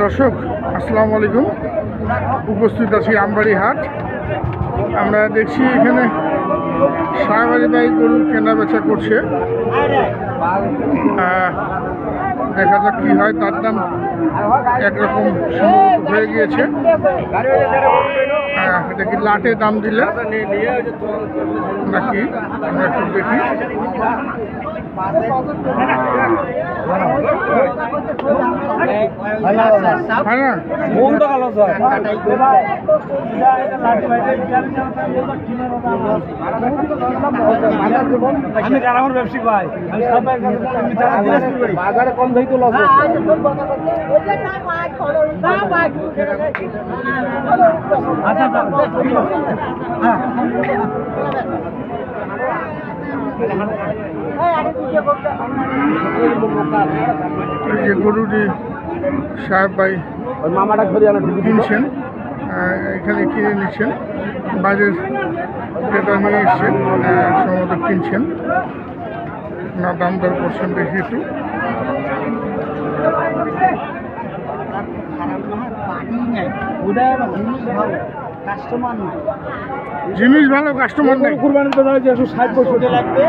দর্শক আসসালামু আলাইকুম। উপস্থিত আছি আমবাড়ি হাট। আমরা দেখছি এখানে শাহবাড়ি ভাই গরু কেনা বেচা করছে। দেখা যাক কি হয়। তার দাম একরকম সম্ভবত হয়ে গিয়েছে। এটা কি লাটে দাম দিলে নাকি আমরা একটু দেখি। আমি কারামর ব্যবসায়ী ভাই, বাজারে কম দাই তো লস যে গরুটি সাহেব ভাই মামাটা ঘুরে কিনছেন, এখানে কিনে নিচ্ছেন, বাজার ক্রেতা নিয়ে এসছেন, সম্ভবত কিনছেন না, দাম দর করছেন দেখি একটু। জিনিস ভালো, কাস্টমার নেই। কুরবানির বাজারে যে 60-65 লাগবে,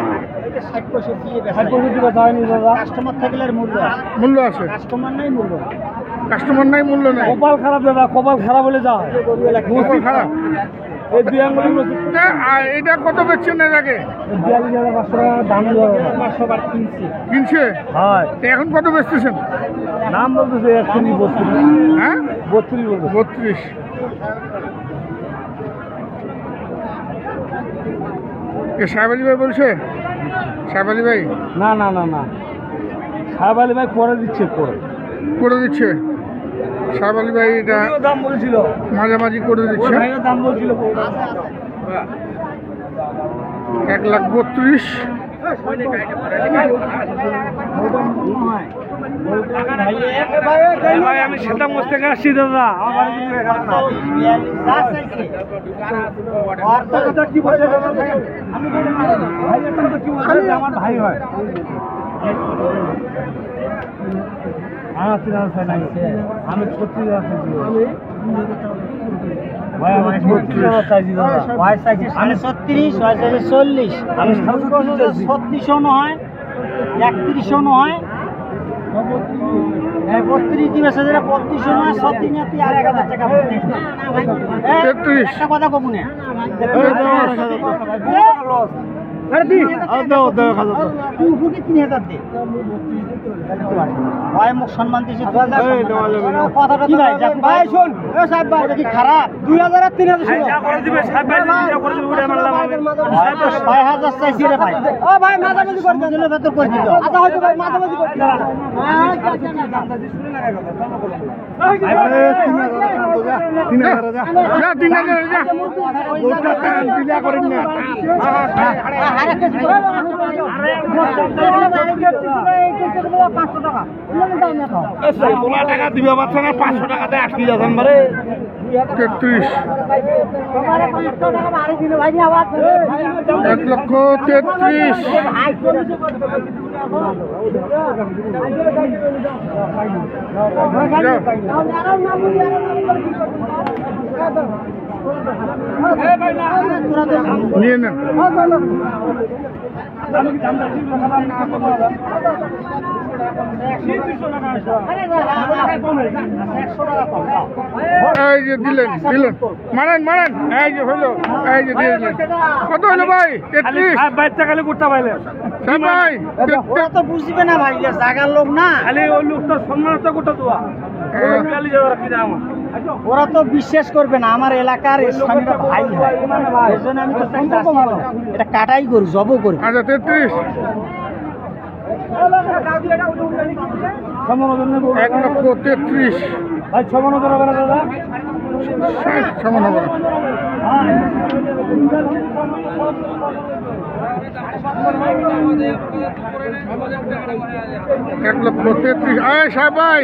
60-65 দিয়ে কাস্টমার থাকলে মূল্য আছে, কাস্টমার নাই মূল্য, কাস্টমার নাই মূল্য নেই। কপাল খারাপ দাদা, কপাল খারাপ হলে যায়, কপাল খারাপ। এই দুই আঙ্গুলি এটা কত বেচছেন এর আগে? 42,500 টাকা দাম, 500 বার কিনছে। হয় এখন কত বেচতেছেন? নাম বলতেছে 32। হ্যাঁ 32 বলতে 32। সাহেব আলী ভাই বলছে? সাহেব আলী ভাই? না না না না, সাহেব আলী ভাই করে দিচ্ছে, করে দিচ্ছে। সাহেব আলী ভাই এটা দাম বলছিল, মাঝামাঝি করে দিচ্ছে। দাম বলছিল 1,32,000। আমি সেটা মস্তে আসছি দাদা, আমার ভাই হয়। আমি 36 আমি 40, আমি 36 নয়, 31 নয়, 32 দিবে, 32 নয়, 36 আর 1000 টাকা। 33 কথা কব না, সম্মান দিচ্ছে খারাপ। 2000 আর 3000 চাইছি রে ভাই। ও ভাই মাঝামাঝি করে দিলে ভেতর করে দিত। আচ্ছা হয়তো ভাই মাঝামাঝি করে দিলাম। টাকা দিবে পারছে না, 500 টাকাতে 80 যাচ্ছেন বারে। 33 1,33,000। নিয়ে নেন। এই যে দিলেন, মারেন, এই যে হইলো, এই যে দিয়ে দিলেন। কত হইলো ভাই? 33। ভাই তো বুঝবে না ভাই, জাগার লোক না, ওই লোকটা সম্মান গোটা দেওয়া, ওরা তো বিশ্বাস করবে না। আমার এলাকার স্থানীয় ভাই হয়, এই জন্য আমি তো এটা কাটাই করি, জব করি। আচ্ছা 33। 1,33,000 ভাই। 6 মন হবে না দাদা, 6 মন হবে। 1,33,000। আয় সাহেব ভাই,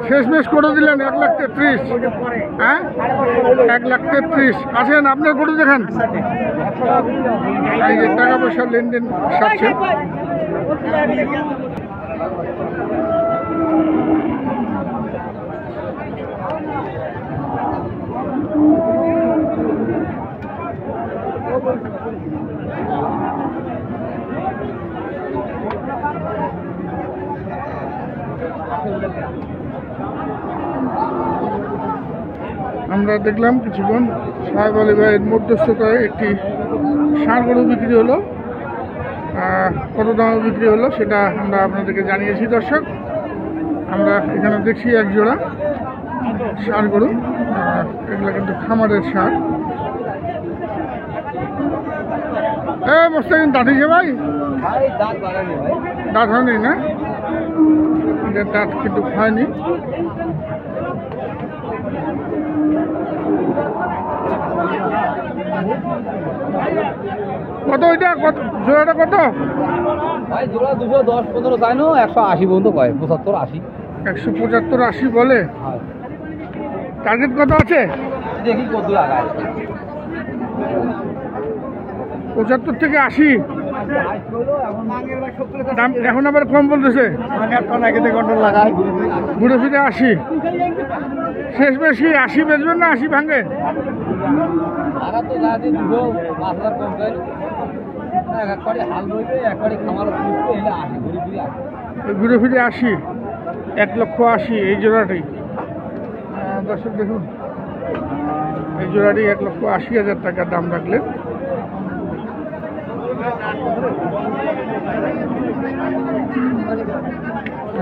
শেষমেশ করে দিলেন 1,33,000। হ্যাঁ 1,33,000। আসেন আপনার গরু দেখান। এই যে টাকা পয়সা লেনদেন সারছে। আমরা দেখলাম কিছুক্ষণ সাহেব আলী ভাইয়ের মধ্যস্থতায় একটি ষাঁড় গরু বিক্রি হলো। কত দামে বিক্রি হলো সেটা আমরা আপনাদেরকে জানিয়েছি দর্শক। আমরা এখানে দেখছি এক জোড়া ষাঁড় গরু, এগুলো কিন্তু খামারের ষাঁড়। মোস্তাকিন দাঁতিছে ভাই? দাঁত হয়নি না, দাঁত কিন্তু হয়নি। কত ওইটা, কত জোড়াটা কত ভাই? জোড়া 210-15 চাই না, 180 পর্যন্ত কয়, 75-80। 175-80 বলে। টার্গেট কত আছে? দেখি কত লাগায়। 75 থেকে 80 দাম এখন আবার কম বলতেছে। ঘুরে ফিরে 80 শেষ বেশি। 80 বেচবেন না 80 ভাঙে? টাকা তো যাতে 2-5,000 কম চাই, একবারে হাল রইবে, একবারে খামার বুঝতে এলে 80 ঘুরে ফিরে 80। ঘুরে ফিরে 80, 1,80,000 এই জোড়াটাই। দর্শক দেখুন, এই জোড়াটি 1,80,000 টাকা দাম রাখলেন।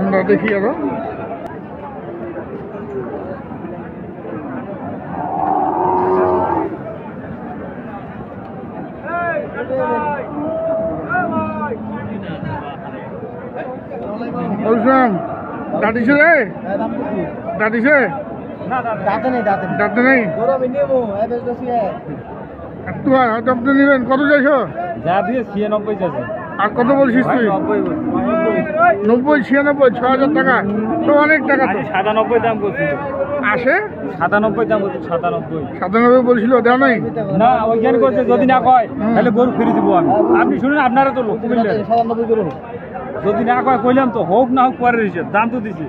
আমরা দেখি আরো। বলছিলাম দাঁতিছে রে, দাঁতিছে? দাঁতে নেই। একটু হয়তো আপনি নেবেন। কত চাইছো? যা দিয়ে 96 আছে। আর কত বলছিস তুই? 90, 96, 6,000 টাকা তো অনেক টাকা তো। 97 দাম বলছিল। আসে 97 দাম বলছিল। 97 বলছিল, দেওয়া নাই না, ওইখানে করছে যদি না কয় তাহলে গরু ফিরে দিব আমি। আপনি শুনুন, আপনারা তো লোক বললেন 97 করুন। যদি না কয় কইলাম তো, হোক না হোক পরে দিছে, দাম তো দিছি।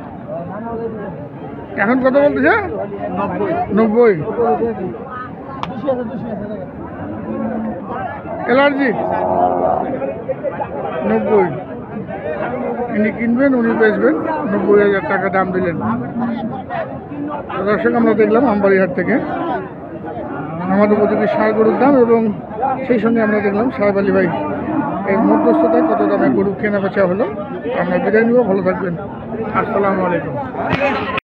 এখন কত বলতেছে? 90। অ্যালার্জি 90। ইনি কিনবেন, উনি বেচবেন। 90,000 টাকা দাম দিলেন। দর্শক আমরা দেখলাম আমবাড়িহাট থেকে আমাদের উপযোগী ষাঁড় গরুর দাম, এবং সেই সঙ্গে আমরা দেখলাম সাহেব আলী ভাই এর মধ্যস্থতায় কত দামে গরু কেনা বেচা হলো। আমরা বিদায় নিব, ভালো থাকবেন। আসসালামু আলাইকুম।